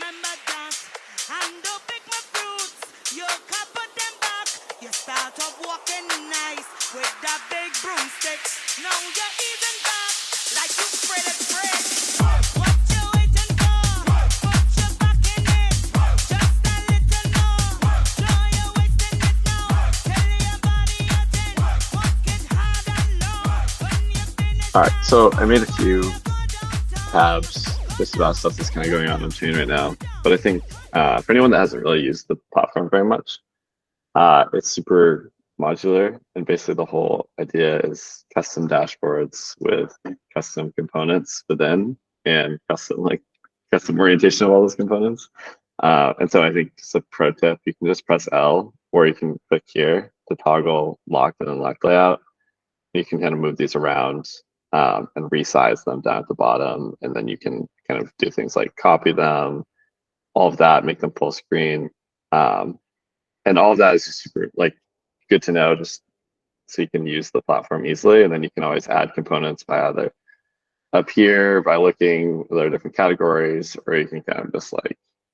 remember that. And don't pick my fruits, you cover them back. You start off walking nice with that big broomstick. Now you're eating back like you spread it straight. What you waiting for? Put your back in it. Just a little more. Show you're wasting it now. Tell your body you're 10. Work it hard and long. When you finish. All right, so I made a few tabs just about stuff that's kind of going on chain right now. But I think for anyone that hasn't really used the platform very much, it's super modular, and basically the whole idea is custom dashboards with custom components within and custom orientation of all those components. And so I think just a pro tip, you can just press L, or you can click here to toggle locked and unlocked layout. You can kind of move these around and resize them down at the bottom, and then you can kind of do things like copy them, all of that, make them full screen, and all of that is just super good to know, just so you can use the platform easily. And then you can always add components by either up here by looking at their different categories, or you can kind of just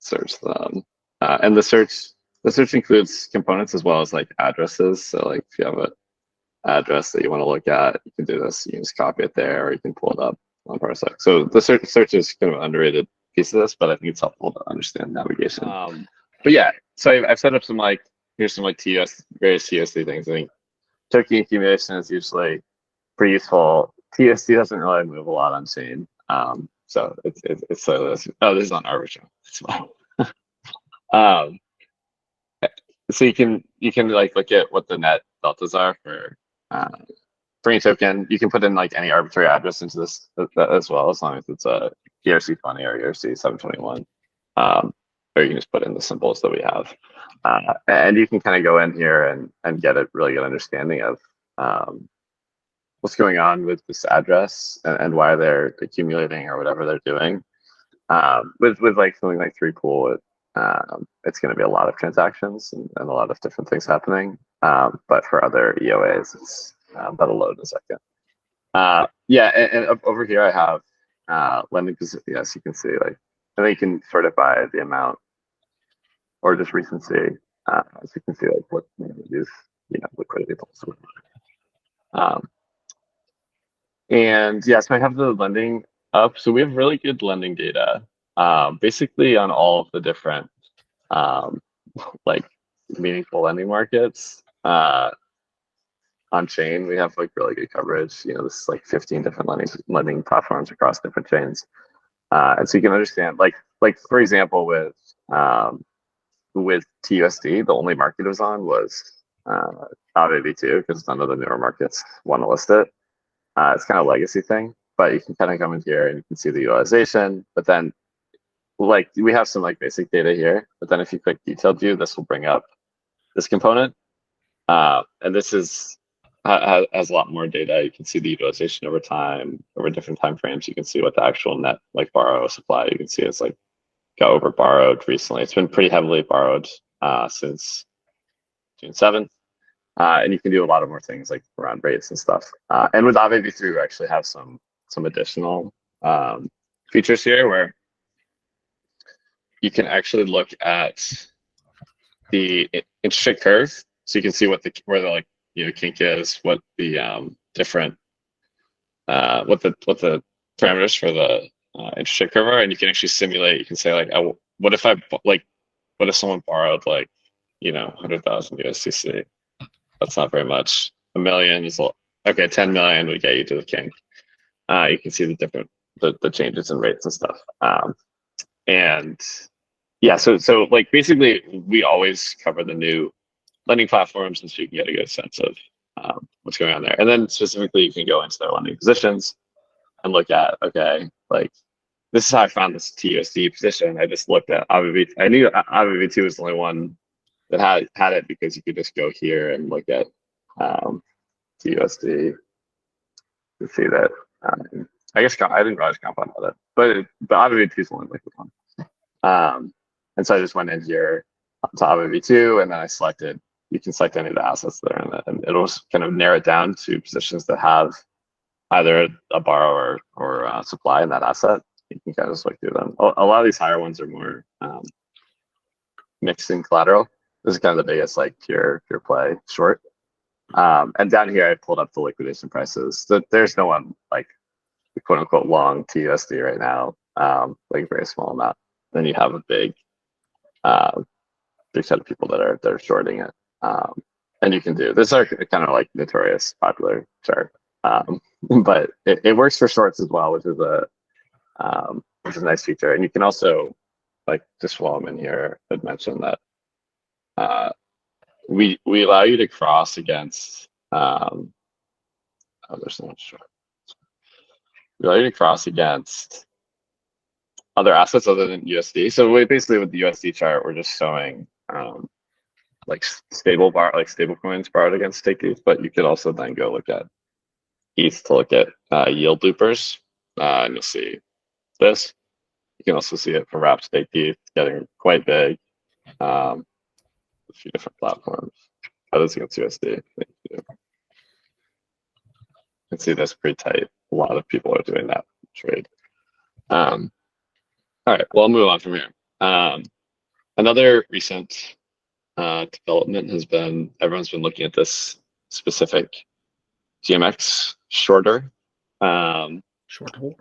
search them. And the search includes components as well as addresses. So if you have a address that you want to look at, you can do this. You can just copy it there, or you can pull it up on Parsec. So the search is kind of an underrated piece of this, but I think it's helpful to understand navigation. But yeah, so I've set up some here's some various TUSD things. I think token accumulation is usually pretty useful. TUSD doesn't really move a lot on chain, so it's so this. Oh, this is on Arbitrum as well. So you can look at what the net deltas are for any token. You can put in any arbitrary address into this as well, as long as it's a ERC20 or ERC721. Or you can just put in the symbols that we have. And you can kind of go in here and get a really good understanding of what's going on with this address and why they're accumulating or whatever they're doing. With something like 3Pool, it's going to be a lot of transactions and a lot of different things happening. But for other EOAs, it's that'll load in a second. Yeah, and over here I have lending position. Yes, you can see and then you can sort it by the amount or just recency. So you can see what these liquidity pools. And yeah, so I have the lending up. So we have really good lending data, basically on all of the different meaningful lending markets. On chain, we have really good coverage. This is 15 different lending platforms across different chains. And so you can understand, for example, with TUSD, the only market it was on was AAV2, because none of the newer markets want to list it. It's kind of a legacy thing, but you can kind of come in here and you can see the utilization. But then, we have some basic data here. But then if you click detailed view, this will bring up this component, and this has a lot more data. You can see the utilization over time, over different time frames. You can see what the actual net borrow supply. You can see it's got over borrowed recently. It's been pretty heavily borrowed since June 7th. And you can do a lot of more things around rates and stuff. And with AAV3, we actually have some additional features here where you can actually look at the interest rate curve, so you can see where the kink is, what the different what the parameters for the interest rate curve are, and you can actually simulate. You can say what if someone borrowed 100,000 USDC? That's not very much. $1 million is okay. 10 million would get you to the kink. You can see the different the changes in rates and stuff. And yeah, so basically we always cover the new lending platforms, and so you can get a good sense of what's going on there. And then specifically, you can go into their lending positions and look at, okay, this is how I found this TUSD position. I just looked at AAV. I knew AAV2 was the only one that had it, because you could just go here and look at TUSD to see that. I guess I didn't realize compound had it, but AAV2 is the only liquid one. And so I just went in here to AAV2, and then I selected. You can select any of the assets there, and it'll kind of narrow it down to positions that have either a borrower or supply in that asset. you can kind of just look through them. A lot of these higher ones are more mixing collateral. This is kind of the biggest like pure play short. And down here, I pulled up the liquidation prices. There's no one like quote unquote long TUSD right now, like a very small amount. Then you have a big set of people that are shorting it. And you can do this are kind of like notorious popular chart, but it works for shorts as well, which is a nice feature. And you can also like just while I'm in here, I'd mention that we allow you to cross against there's no short. We allow you to cross against other assets other than USD. So basically with the USD chart, we're just showing like stable coins borrowed against stake ETH, but you could also then go look at ETH to look at yield loopers, and you'll see this. You can also see it for wrap stake ETH getting quite big. A few different platforms. Oh, this against USD. You can see this pretty tight. A lot of people are doing that trade. All right, well, I'll move on from here. Another recent development has been everyone's been looking at this specific GMX shorter. Short war.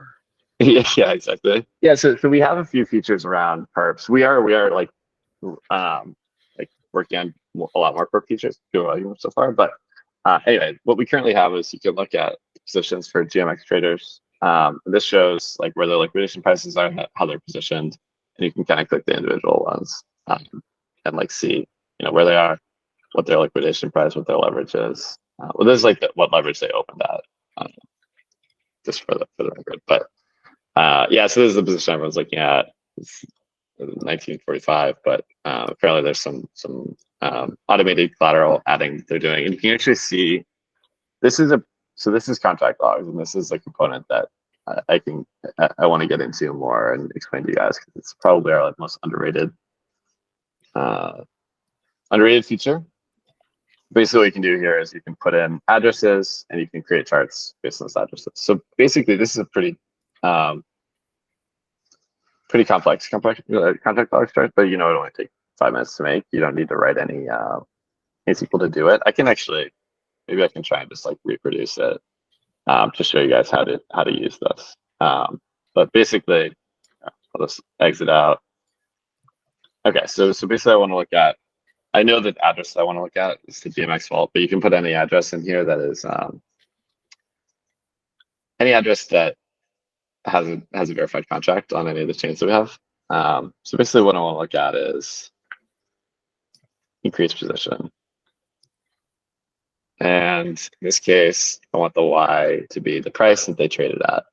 Yeah, exactly. Yeah, so we have a few features around perps. We are like working on a lot more perp features so far. But anyway, what we currently have is you can look at positions for GMX traders. This shows like where their liquidation prices are, how they're positioned, and you can kind of click the individual ones and like see where they are, what their liquidation price, what their leverage is. Well, this is like what leverage they opened at, just for the record. But yeah, so this is the position everyone's looking at. It's 1945, but apparently there's some automated collateral adding they're doing, and you can actually see this is contract logs, and this is a component that I want to get into more and explain to you guys because it's probably our like most underrated feature. Basically, what you can do here is you can put in addresses and you can create charts based on those addresses. So basically, this is a pretty complex contract log chart, but it only take 5 minutes to make. You don't need to write any SQL to do it. Maybe I can try and just like reproduce it to show you guys how to use this. But basically, I'll just exit out. Okay, so basically, I know that address I want to look at is the GMX vault, but you can put any address in here that is any address that has a verified contract on any of the chains that we have. So basically, what I want to look at is increase position. And in this case, I want the Y to be the price that they traded at.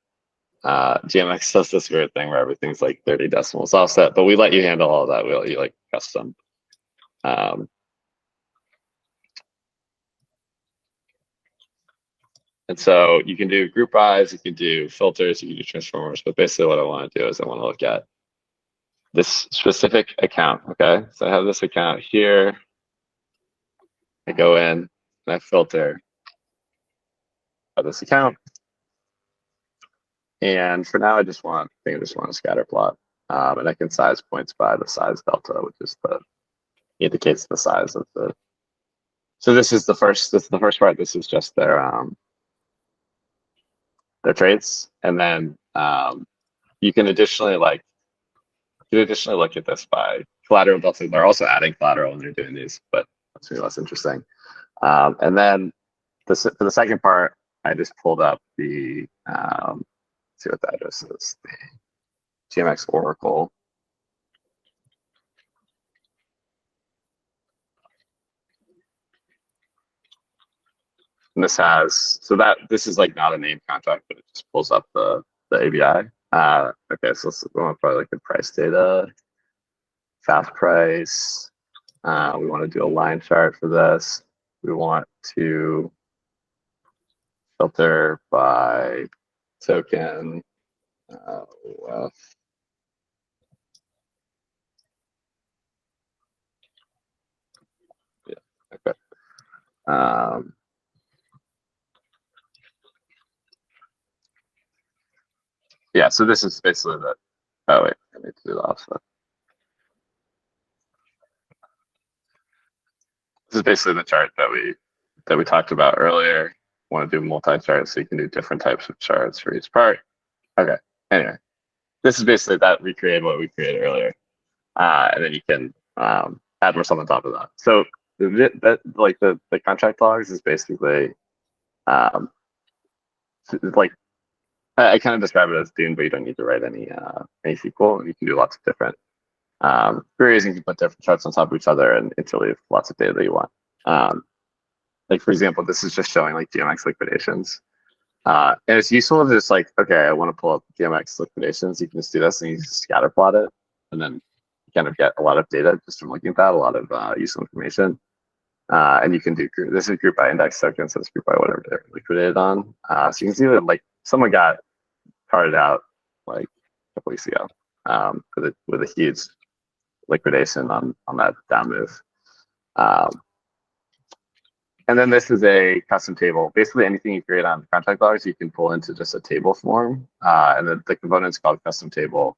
GMX does this weird thing where everything's like 30 decimals offset, but we let you handle all of that. We let you like custom. And so you can do group buys, you can do filters, you can do transformers, but basically what I want to do is I want to look at this specific account, okay? So I have this account here. I go in and I filter this account. And for now, I just want a scatter plot. And I can size points by the size delta, which is indicates the size of the. So this is the first part. This is just their trades. And then you can additionally look at this by collateral delta. They're also adding collateral when they're doing these, but that's really less interesting. And then for the second part, I just pulled up the see what the address is, the GMX Oracle. And this is like not a named contract, but it just pulls up the ABI. Okay, so we want probably like the price data, fast price. We want to do a line chart for this. We want to filter by token. Yeah, okay. yeah, so this is basically the, oh wait, I need to do the offset. This is basically the chart that we talked about earlier. Want to do multi-chart so you can do different types of charts for each part. Okay, anyway, this is basically that recreated what we created earlier. And then you can add more stuff on top of that. So like the contract logs is basically like I kind of describe it as Dune, but you don't need to write any SQL. You can do lots of different queries. You can put different charts on top of each other and interleave lots of data that you want. Like for example, this is just showing like GMX liquidations. And it's useful to just like, okay, I want to pull up GMX liquidations. You can just do this and you just scatter plot it. And then you kind of get a lot of data just from looking at that, a lot of useful information. And you can do, this is group by index token, so it's group by whatever they're liquidated on. So you can see that like someone got carted out like a couple weeks ago with a huge liquidation on that down move. And then this is a custom table. Basically, anything you create on contract logs, you can pull into just a table form. And then the component is called custom table.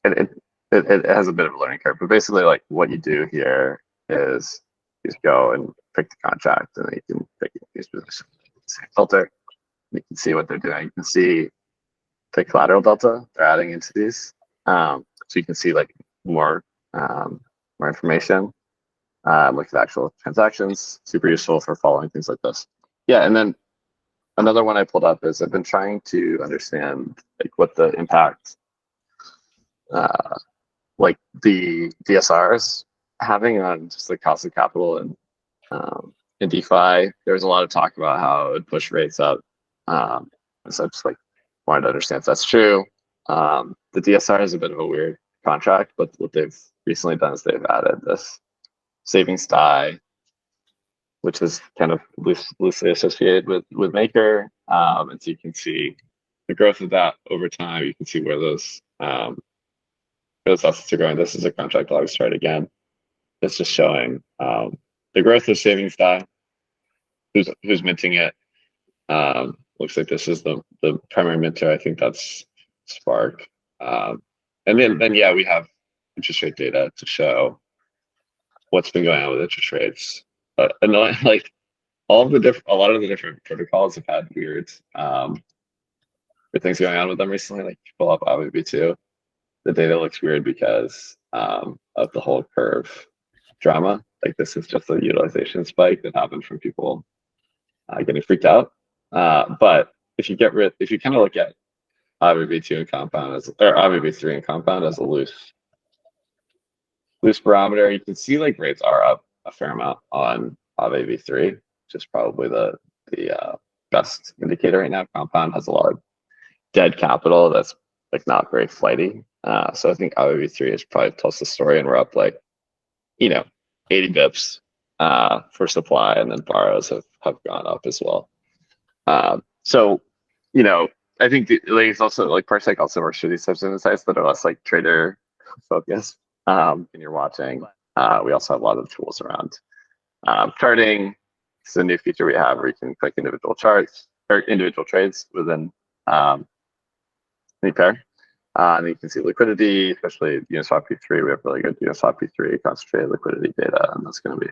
And it has a bit of a learning curve, but basically, like what you do here is you just go and pick the contract, and then you can pick these positions. Filter. You can see what they're doing. You can see the collateral delta they're adding into these, so you can see like more information. Look at actual transactions, super useful for following things like this. Yeah, and then another one I pulled up is I've been trying to understand like what the impact, like the DSRs having on just the cost of capital and in DeFi. There was a lot of talk about how it would push rates up, and so I just like wanted to understand if that's true. The DSR is a bit of a weird contract, but what they've recently done is they've added this savings die, which is kind of loosely associated with Maker. And so you can see the growth of that over time. You can see where those assets are going. This is a contract log chart again. It's just showing the growth of savings die, who's minting it. Looks like this is the primary minter. I think that's Spark. And then yeah, we have interest rate data to show what's been going on with interest rates. And like a lot of the different protocols have had weird things going on with them recently. Like you pull up IBB2, the data looks weird because of the whole curve drama. Like this is just a utilization spike that happened from people getting freaked out. But if you kind of look at IBB2 and compound or IBB3 and compound as a loose barometer, you can see like rates are up a fair amount on IBB3, which is probably the best indicator right now. Compound has a lot of dead capital that's like not very flighty. So I think IBB3 is probably tells the story, and we're up like 80 bips for supply, and then borrows have gone up as well. So I think it's also like Parsec also works for these types of insights that are less like trader focused. And you're watching. We also have a lot of tools around charting. It's a new feature we have where you can click individual charts or individual trades within any pair. And you can see liquidity, especially Uniswap P3. We have really good Uniswap P3 concentrated liquidity data, and that's going to be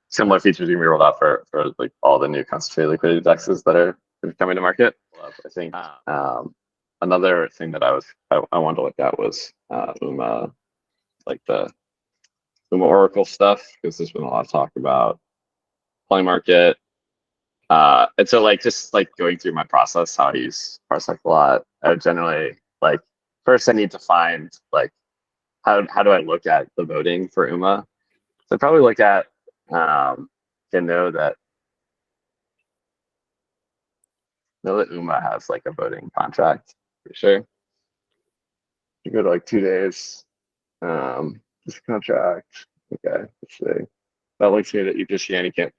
similar features you can be rolled out for like all the new concentrated liquidity dexes that are coming to market. I think another thing that I wanted to look at was UMA, like the UMA Oracle stuff, because there's been a lot of talk about play market. And so like just like going through my process, how I use Parsec a lot, I would generally like first I need to find like how do I look at the voting for UMA. So I probably look at to know that UMA has like a voting contract for sure. You go to like 2 days. This contract. Okay, let's see. That looks here that you can't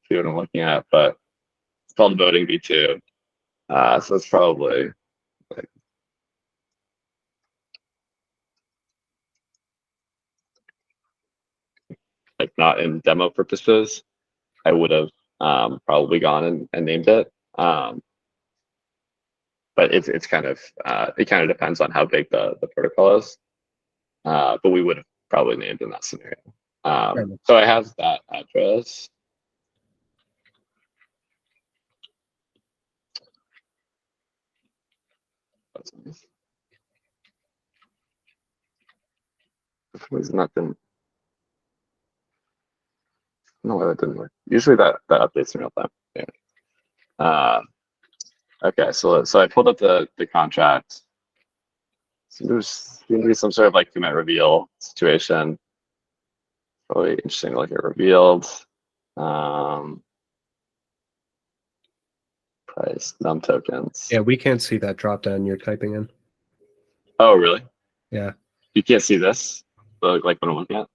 see what I'm looking at, but it's called voting V2. So it's probably like not in demo purposes. I would have probably gone and named it. but it's kind of it kind of depends on how big the protocol is. But we would have probably named in that scenario. So I have that address. That's nice. For some reason that didn't. No, that didn't work. Usually that updates in real time. Yeah. Okay, so I pulled up the contract. So there's going to be some sort of like commit reveal situation. Probably interesting to look at revealed. Price, num tokens. Yeah, we can't see that drop down you're typing in. Oh, really? Yeah. You can't see this, like what I'm looking at?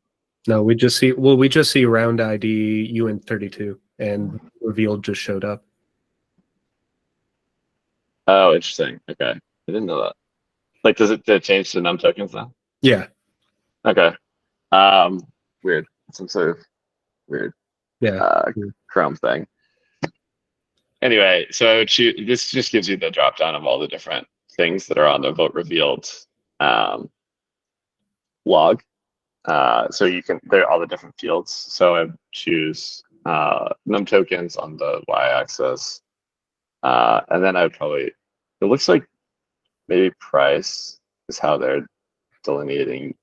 No, we just see round ID UINT32 and revealed just showed up. Oh, interesting. Okay. I didn't know that. Like, does it change to num tokens now? Yeah. Okay. Weird. Some sort of weird Chrome thing. Anyway, so I would choose, this just gives you the drop down of all the different things that are on the vote revealed log. So you can, there are all the different fields. So I choose num tokens on the y-axis. And then I would probably, it looks like maybe price is how they're delineating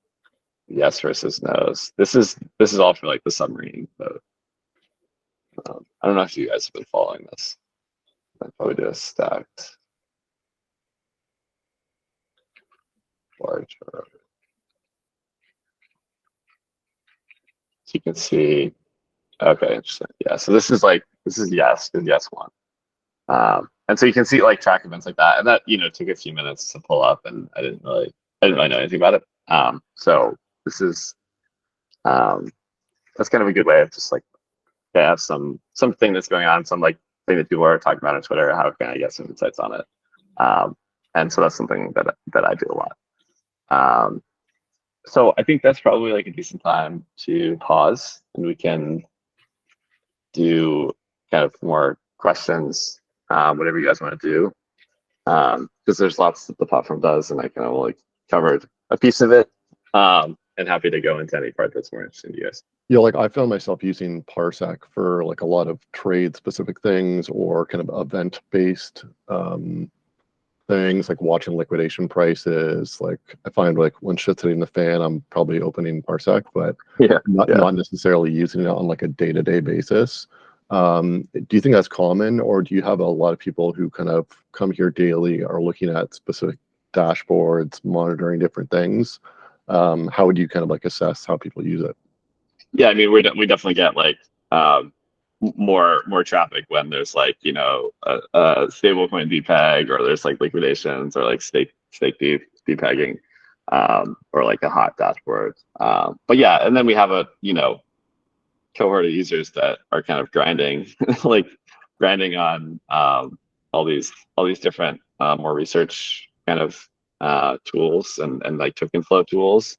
yes versus no's. This is all for like the submarine vote. I don't know if you guys have been following this. I'd probably do a stacked large. So you can see, okay, interesting. Yeah, so this is yes, is yes one. And so you can see like track events like that, and that took a few minutes to pull up, and I didn't really know anything about it. So this is that's kind of a good way of just like have something that's going on, some like thing that people are talking about on Twitter. How can I get some insights on it? And so that's something that I do a lot. So I think that's probably like a decent time to pause, and we can do kind of more questions, whatever you guys want to do, because there's lots that the platform does, and I kind of like covered a piece of it, and happy to go into any part that's more interesting to you guys. Yeah, like I found myself using Parsec for like a lot of trade specific things or kind of event based things, like watching liquidation prices. Like I find like when shit's hitting the fan, I'm probably opening Parsec, but not necessarily using it on like a day-to-day basis. Do you think that's common, or do you have a lot of people who kind of come here daily, are looking at specific dashboards, monitoring different things? How would you kind of like assess how people use it? Yeah, I mean, we definitely get like more traffic when there's like a stablecoin depeg, or there's like liquidations, or like stake depegging, or like a hot dashboard. But yeah, and then we have a cohort of users that are kind of grinding like grinding on all these different more research kind of tools and like token flow tools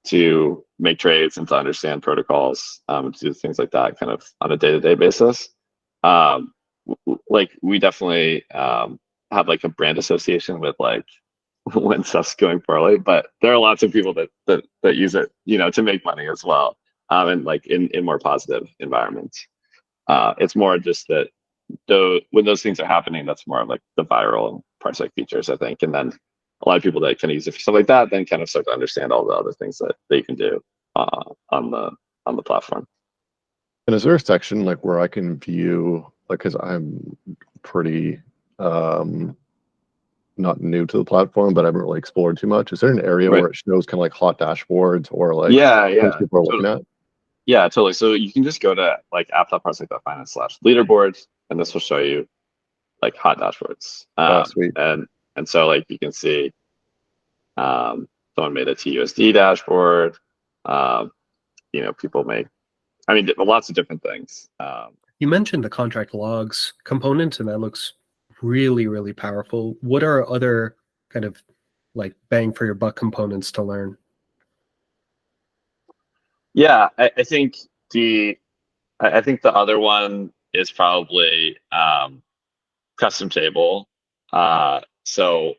to make trades and to understand protocols, to do things like that kind of on a day-to-day basis. Like we definitely have like a brand association with like when stuff's going poorly, but there are lots of people that use it, to make money as well, and like in more positive environments. It's more just that when those things are happening, that's more like the viral Parsec features, I think, and then a lot of people that kind of use it for stuff like that then kind of start to understand all the other things that they can do on the platform. And is there a section like where I can view, like, because I'm pretty not new to the platform, but I haven't really explored too much. Is there an area where it shows kind of like hot dashboards or like things people are looking at? Yeah, totally. So you can just go to like app.parsec.finance/leaderboards, and this will show you like hot dashboards. Sweet. And so like you can see someone made a TUSD dashboard. People make, I mean, lots of different things. You mentioned the contract logs component, and that looks really, really powerful. What are other kind of like bang for your buck components to learn? Yeah, I think the other one is probably custom table. So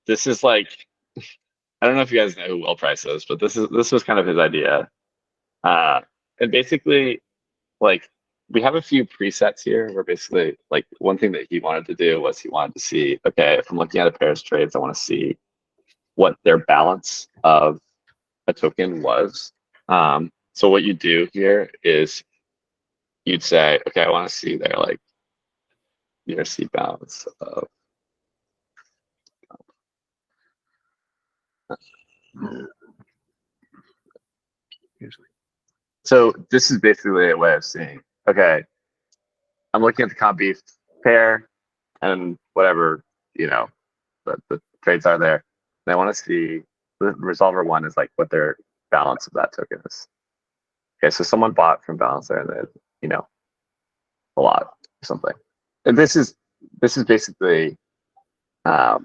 this is like, I don't know if you guys know who Will Price is, but this was kind of his idea. And basically, like, we have a few presets here where basically, like, one thing that he wanted to do was he wanted to see, okay, if I'm looking at a pair's trades, I want to see what their balance of a token was. So what you do here is you'd say, okay, I want to see their like USD balance of so this is basically a way of seeing, okay, I'm looking at the comp beef pair and whatever, the trades are there. And I want to see the resolver one is like what their balance of that token is. Okay, so someone bought from Balancer and then, a lot or something. And this is basically a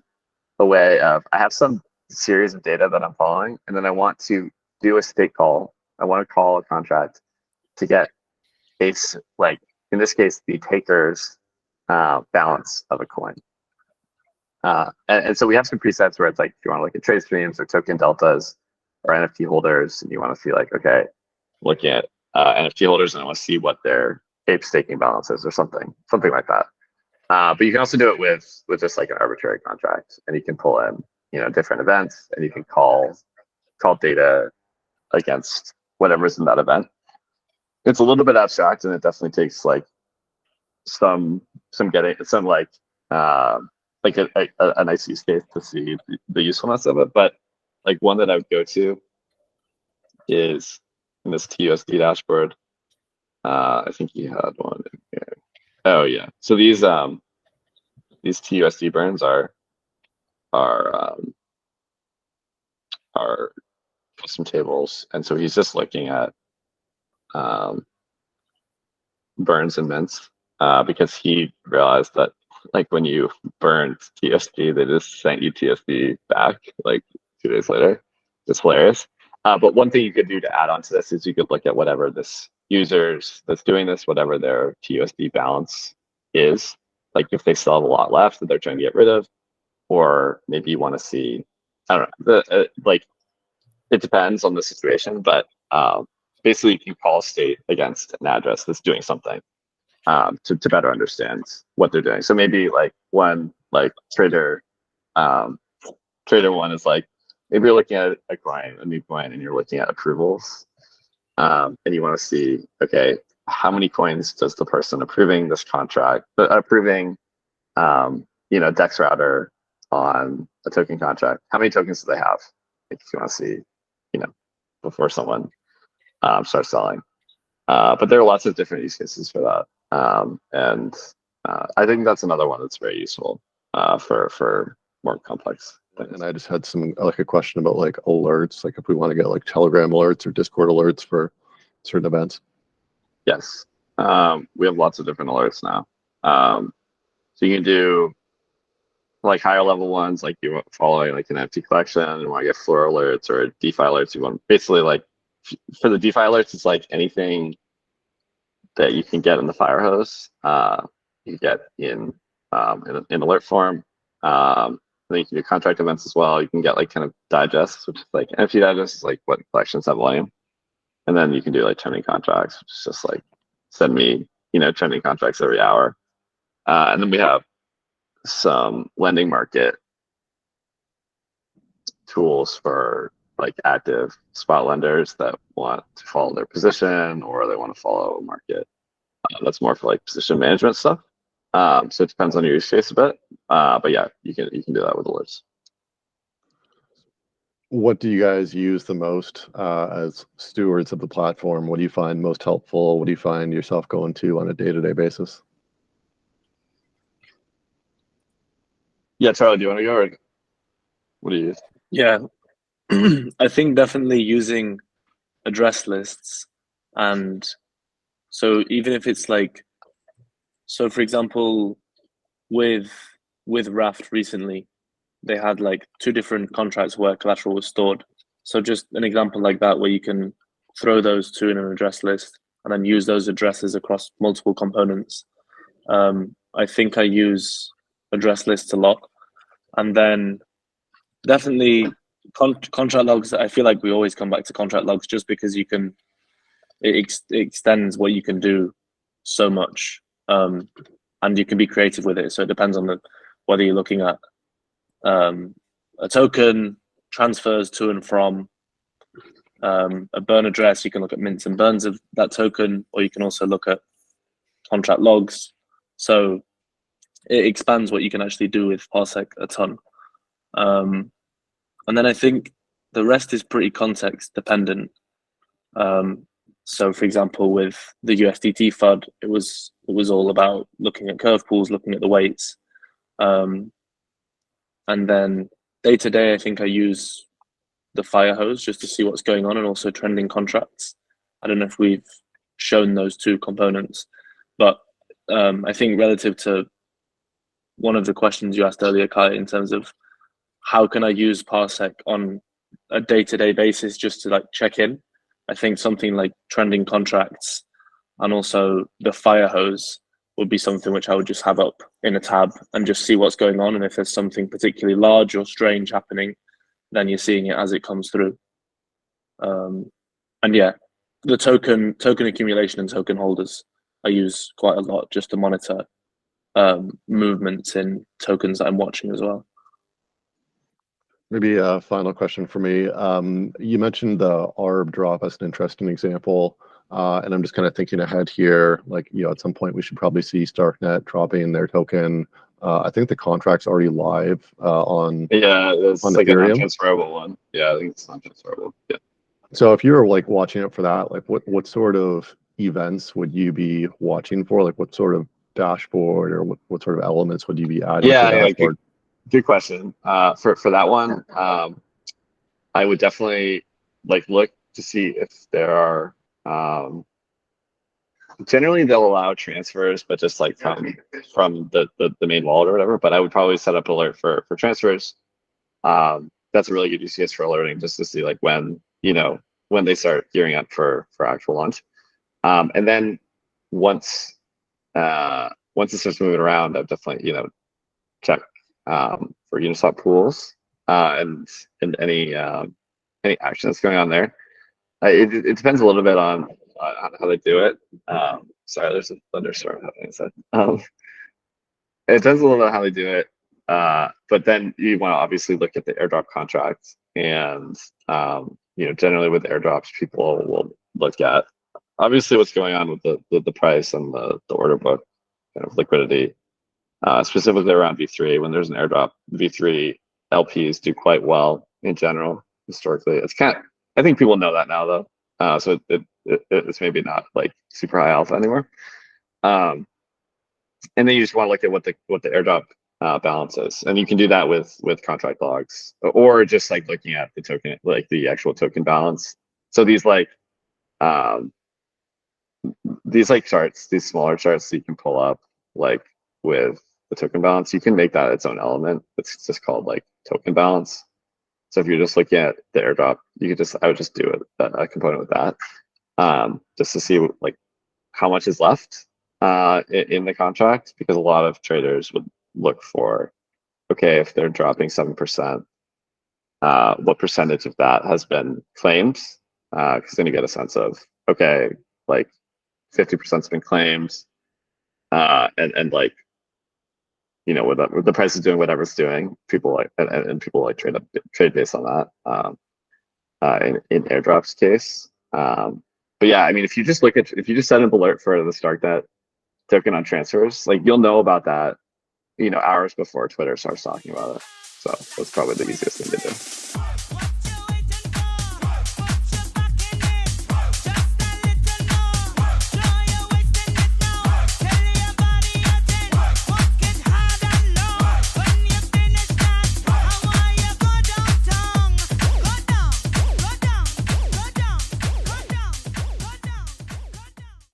way of, I have some series of data that I'm following, and then I want to do a stake call. I want to call a contract to get like in this case, the taker's balance of a coin. And so we have some presets where it's like, if you want to look at trade streams or token deltas or NFT holders, and you want to see like, okay, looking at NFT holders and I want to see what their ape staking balance is or something like that. But you can also do it with just like an arbitrary contract, and you can pull in, different events, and you can call data against whatever's in that event. It's a little bit abstract, and it definitely takes like some getting some like a nice use case to see the usefulness of it. But like one that I would go to is in this TUSD dashboard. I think he had one in here. Oh yeah. So these TUSD burns are custom tables, and so he's just looking at burns and mints because he realized that like when you burned TSD, they just sent you TSD back like 2 days later. It's hilarious. But one thing you could do to add on to this is you could look at whatever this users that's doing this, whatever their TUSD balance is, like if they still have a lot left that they're trying to get rid of, or maybe you want to see, I don't know, like it depends on the situation, but basically you can call state against an address that's doing something to better understand what they're doing. So maybe like one like trader one is like, maybe you're looking at a new coin, and you're looking at approvals, and you want to see, okay, how many coins does the person approving this contract, approving Dex router on a token contract, how many tokens do they have? Like if you want to see, before someone starts selling. But there are lots of different use cases for that. And I think that's another one that's very useful for more complex things. And I just had a question about like alerts, like if we want to get like Telegram alerts or Discord alerts for certain events. Yes, we have lots of different alerts now. So you can do like higher level ones, like you following like an NFT collection and want to get floor alerts or DeFi alerts. You want basically like for the DeFi alerts, it's like anything that you can get in the fire hose, you get in alert form. Then you can do contract events as well. You can get like kind of digests, which is like NFT digests is like what collections have volume. And then you can do like trending contracts, which is just like send me, trending contracts every hour. And then we have some lending market tools for like active spot lenders that want to follow their position, or they want to follow a market. That's more for like position management stuff. So it depends on your use case a bit. But yeah, you can do that with alerts. What do you guys use the most as stewards of the platform? What do you find most helpful? What do you find yourself going to on a day-to-day basis? Yeah, Charlie, do you want to go, or what do you use? Yeah, I think definitely using address lists. And so even if it's like, so for example, with Raft recently, they had like 2 different contracts where collateral was stored. So just an example like that, where you can throw those 2 in an address list and then use those addresses across multiple components. I think I use address lists a lot. And then definitely contract logs. I feel like we always come back to contract logs just because you can, it extends what you can do so much, and you can be creative with it. So it depends on whether you're looking at a token, transfers to and from, a burn address. You can look at mints and burns of that token, or you can also look at contract logs. So it expands what you can actually do with Parsec a ton. And then I think the rest is pretty context dependent. So for example, with the USDT FUD, it was all about looking at curve pools, looking at the weights. And then day to day, I think I use the Firehose just to see what's going on, and also trending contracts. I don't know if we've shown those two components, but I think relative to one of the questions you asked earlier, Kai, in terms of how can I use Parsec on a day-to-day basis just to like check in, I think something like trending contracts and also the Firehose would be something which I would just have up in a tab and just see what's going on. And if there's something particularly large or strange happening, then you're seeing it as it comes through. And yeah, the token accumulation and token holders I use quite a lot just to monitor movements in tokens that I'm watching as well. Maybe a final question for me. You mentioned the ARB drop as an interesting example, and I'm just kind of thinking ahead here. Like, at some point we should probably see Starknet dropping their token. I think the contract's already live on it's on like Ethereum. an untransferable one. Yeah, I think it's untransferable. Yeah. So if you were like watching it for that, like what sort of events would you be watching for? Like what sort of dashboard or what sort of elements would you be adding to the dashboard? Good question. For that one, I would definitely look to see if there are. Generally, they'll allow transfers, but just from the main wallet or whatever. But I would probably set up an alert for transfers. That's a really good use case for alerting, just to see when they start gearing up for actual launch. And then once it starts moving around, I've definitely check for Uniswap pools and any action that's going on there. It depends a little bit on how they do it. Sorry, there's a thunderstorm happening. So it depends a little bit on how they do it. But then you want to obviously look at the airdrop contract, and generally with airdrops, people will look at obviously what's going on with the price and the order book kind of liquidity. Specifically around V3, when there's an airdrop, V3 LPs do quite well in general historically. It's I think people know that now though, so it's maybe not super high alpha anymore. And then you just want to look at what the airdrop balance is, and you can do that with contract logs, or just looking at the token, the actual token balance. So these charts, these smaller charts that you can pull up with the token balance, you can make that its own element. It's just called token balance. So if you're just looking at the airdrop, I would just do a component with that, just to see how much is left in the contract, because a lot of traders would look for, okay, if they're dropping 7%, what percentage of that has been claimed? Because then you get a sense of, okay, 50%'s been claimed, and the price is doing whatever it's doing. People people trade based on that. In airdrops case, but yeah, I mean, if you just set an alert for the Starknet token on transfers, you'll know about that, hours before Twitter starts talking about it. So that's probably the easiest thing to do.